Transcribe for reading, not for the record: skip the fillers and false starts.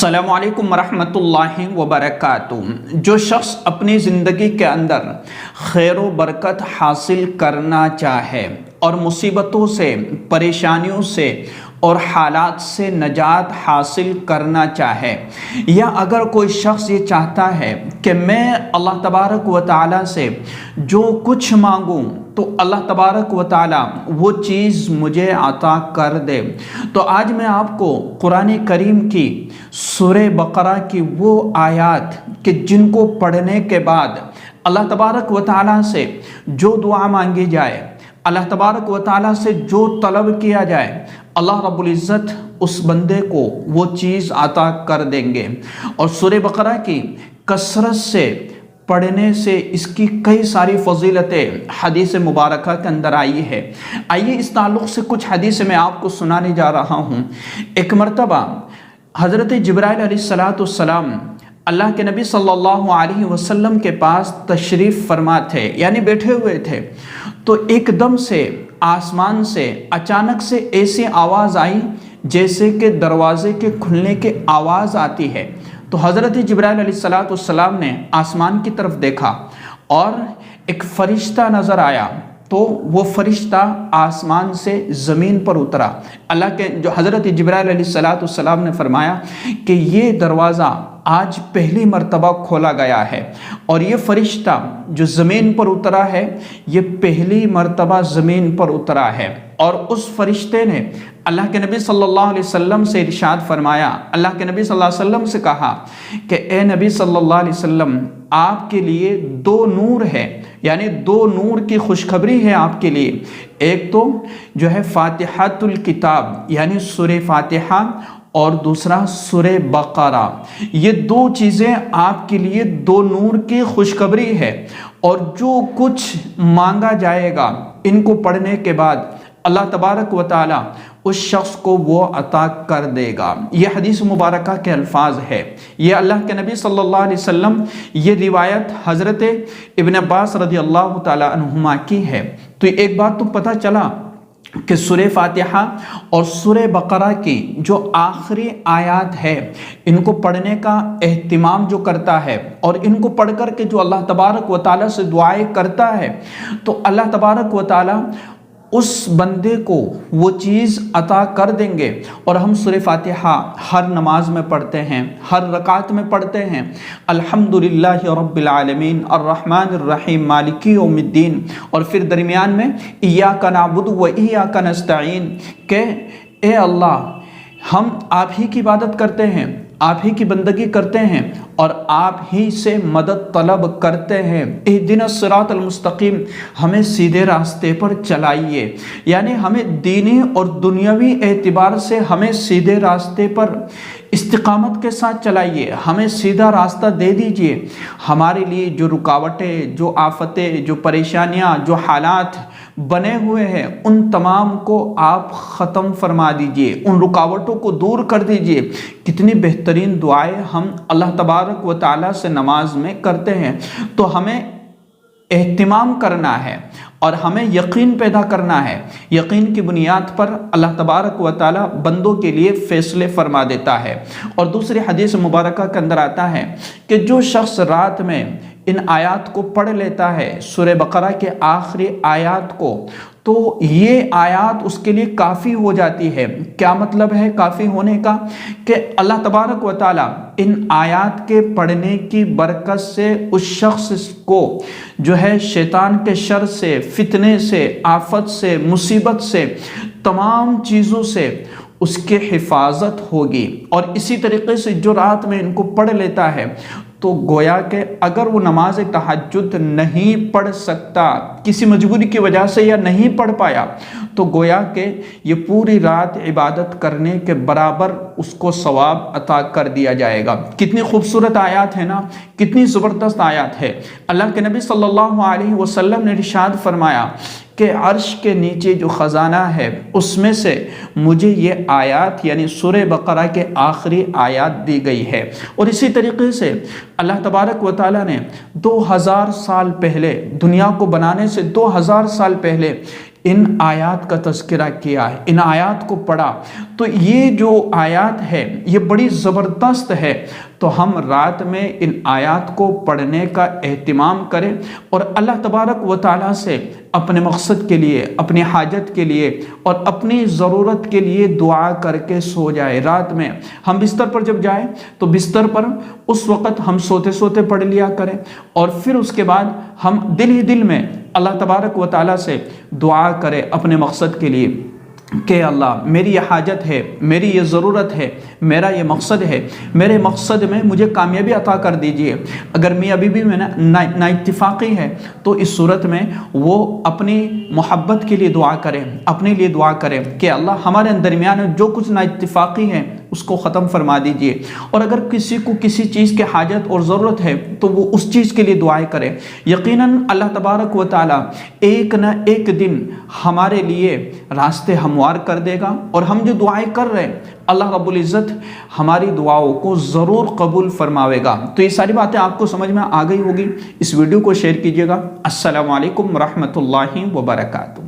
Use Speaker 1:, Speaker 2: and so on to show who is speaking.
Speaker 1: السلام علیکم ورحمۃ اللہ وبرکاتہ۔ جو شخص اپنی زندگی کے اندر خیر و برکت حاصل کرنا چاہے اور مصیبتوں سے، پریشانیوں سے اور حالات سے نجات حاصل کرنا چاہے، یا اگر کوئی شخص یہ چاہتا ہے کہ میں اللہ تبارک و تعالیٰ سے جو کچھ مانگوں تو اللہ تبارک و تعالیٰ وہ چیز مجھے عطا کر دے، تو آج میں آپ کو قرآن کریم کی سورہ بقرہ کی وہ آیات کہ جن کو پڑھنے کے بعد اللہ تبارک و تعالیٰ سے جو دعا مانگی جائے، اللہ تبارک و تعالیٰ سے جو طلب کیا جائے، اللہ رب العزت اس بندے کو وہ چیز عطا کر دیں گے۔ اور سورہ بقرہ کی کثرت سے پڑھنے سے اس کی کئی ساری فضیلتیں حدیث مبارکہ کے اندر آئی ہے۔ آئیے اس تعلق سے کچھ حدیث میں آپ کو سنانے جا رہا ہوں۔ ایک مرتبہ حضرت جبرائیل علیہ السلام اللہ کے نبی صلی اللہ علیہ وسلم کے پاس تشریف فرما تھے، یعنی بیٹھے ہوئے تھے، تو ایک دم سے آسمان سے اچانک سے ایسی آواز آئی جیسے کہ دروازے کے کھلنے کی آواز آتی ہے۔ تو حضرت جبرائیل علیہ السلام نے آسمان کی طرف دیکھا اور ایک فرشتہ نظر آیا، تو وہ فرشتہ آسمان سے زمین پر اترا۔ اللہ کے جو حضرت جبرائیل علیہ السلام نے فرمایا کہ یہ دروازہ آج پہلی مرتبہ کھولا گیا ہے، اور یہ فرشتہ جو زمین پر اترا ہے یہ پہلی مرتبہ زمین پر اترا ہے۔ اور اس فرشتے نے اللہ کے نبی صلی اللہ علیہ وسلم سے ارشاد فرمایا، اللہ کے نبی صلی اللہ علیہ وسلم سے کہا کہ اے نبی صلی اللہ علیہ وسلم، آپ کے لیے دو نور ہے، یعنی دو نور کی خوشخبری ہے آپ کے لیے۔ ایک تو جو ہے فاتحۃ الکتاب یعنی سورہ فاتحہ، اور دوسرا سورہ بقرہ۔ یہ دو چیزیں آپ کے لیے دو نور کی خوشخبری ہے، اور جو کچھ مانگا جائے گا ان کو پڑھنے کے بعد اللہ تبارک و تعالی اس شخص کو وہ عطا کر دے گا۔ یہ حدیث مبارکہ کے الفاظ ہے، یہ اللہ کے نبی صلی اللہ علیہ وسلم، یہ روایت حضرت ابن عباس رضی اللہ تعالی عنہما کی ہے۔ تو ایک بات تو پتہ چلا کہ سورہ فاتحہ اور سورہ بقرہ کی جو آخری آیات ہے ان کو پڑھنے کا اہتمام جو کرتا ہے، اور ان کو پڑھ کر کے جو اللہ تبارک و تعالیٰ سے دعائیں کرتا ہے، تو اللہ تبارک و تعالیٰ اس بندے کو وہ چیز عطا کر دیں گے۔ اور ہم سورہ فاتحہ ہر نماز میں پڑھتے ہیں، ہر رکعت میں پڑھتے ہیں، الحمدللہ رب العالمین الرحمن الرحیم مالک یوم الدین، اور پھر درمیان میں ایاک نعبد و ایاک نستعین، کہ اے اللہ ہم آپ ہی کی عبادت کرتے ہیں، آپ ہی کی بندگی کرتے ہیں، اور آپ ہی سے مدد طلب کرتے ہیں۔ اہدنا الصراط المستقیم، ہمیں سیدھے راستے پر چلائیے، یعنی ہمیں دینی اور دنیاوی اعتبار سے ہمیں سیدھے راستے پر استقامت کے ساتھ چلائیے، ہمیں سیدھا راستہ دے دیجئے۔ ہمارے لیے جو رکاوٹیں، جو آفتیں، جو پریشانیاں، جو حالات بنے ہوئے ہیں، ان تمام کو آپ ختم فرما دیجئے، ان رکاوٹوں کو دور کر دیجئے۔ کتنی بہترین دعائیں ہم اللہ تبارک و تعالیٰ سے نماز میں کرتے ہیں۔ تو ہمیں اہتمام کرنا ہے اور ہمیں یقین پیدا کرنا ہے۔ یقین کی بنیاد پر اللہ تبارک و تعالیٰ بندوں کے لیے فیصلے فرما دیتا ہے۔ اور دوسری حدیث مبارکہ کے اندر آتا ہے کہ جو شخص رات میں ان آیات کو پڑھ لیتا ہے، سورہ بقرہ کے آخری آیات کو، تو یہ آیات اس کے لیے کافی ہو جاتی ہے۔ کیا مطلب ہے کافی ہونے کا؟ کہ اللہ تبارک و تعالیٰ ان آیات کے پڑھنے کی برکت سے اس شخص کو جو ہے شیطان کے شر سے، فتنے سے، آفت سے، مصیبت سے، تمام چیزوں سے اس کی حفاظت ہوگی۔ اور اسی طریقے سے جو رات میں ان کو پڑھ لیتا ہے تو گویا کہ اگر وہ نماز تہجد نہیں پڑھ سکتا کسی مجبوری کی وجہ سے یا نہیں پڑھ پایا، تو گویا کہ یہ پوری رات عبادت کرنے کے برابر اس کو ثواب عطا کر دیا جائے گا۔ کتنی خوبصورت آیات ہے نا، کتنی زبردست آیات ہے۔ اللہ کے نبی صلی اللہ علیہ وسلم نے ارشاد فرمایا کہ عرش کے نیچے جو خزانہ ہے اس میں سے مجھے یہ آیات یعنی سورہ بقرہ کے آخری آیات دی گئی ہے۔ اور اسی طریقے سے اللہ تبارک و تعالیٰ نے 2000 سال پہلے، دنیا کو بنانے سے 2000 سال پہلے ان آیات کا تذکرہ کیا ہے، ان آیات کو پڑھا، تو یہ جو آیات ہے یہ بڑی زبردست ہے۔ تو ہم رات میں ان آیات کو پڑھنے کا اہتمام کریں اور اللہ تبارک و تعالیٰ سے اپنے مقصد کے لیے، اپنی حاجت کے لیے اور اپنی ضرورت کے لیے دعا کر کے سو جائے۔ رات میں ہم بستر پر جب جائیں تو بستر پر اس وقت ہم سوتے سوتے پڑھ لیا کریں، اور پھر اس کے بعد ہم دل ہی دل میں اللہ تبارک و تعالیٰ سے دعا کریں اپنے مقصد کے لیے کہ اللہ میری یہ حاجت ہے، میری یہ ضرورت ہے، میرا یہ مقصد ہے، میرے مقصد میں مجھے کامیابی عطا کر دیجئے۔ اگر میاں بیوی میں نا اتفاقی ہے تو اس صورت میں وہ اپنی محبت کے لیے دعا کریں، اپنے لیے دعا کریں کہ اللہ ہمارے درمیان جو کچھ نا اتفاقی ہے اس کو ختم فرما دیجئے، اور اگر کسی کو کسی چیز کے حاجت اور ضرورت ہے تو وہ اس چیز کے لیے دعائیں کرے۔ یقیناً اللہ تبارک و تعالیٰ ایک نہ ایک دن ہمارے لیے راستے ہموار کر دے گا، اور ہم جو دعائیں کر رہے ہیں اللہ رب العزت ہماری دعاؤں کو ضرور قبول فرماوے گا۔ تو یہ ساری باتیں آپ کو سمجھ میں آ گئی ہوگی۔ اس ویڈیو کو شیئر کیجئے گا۔ السلام علیکم ورحمۃ اللہ وبرکاتہ۔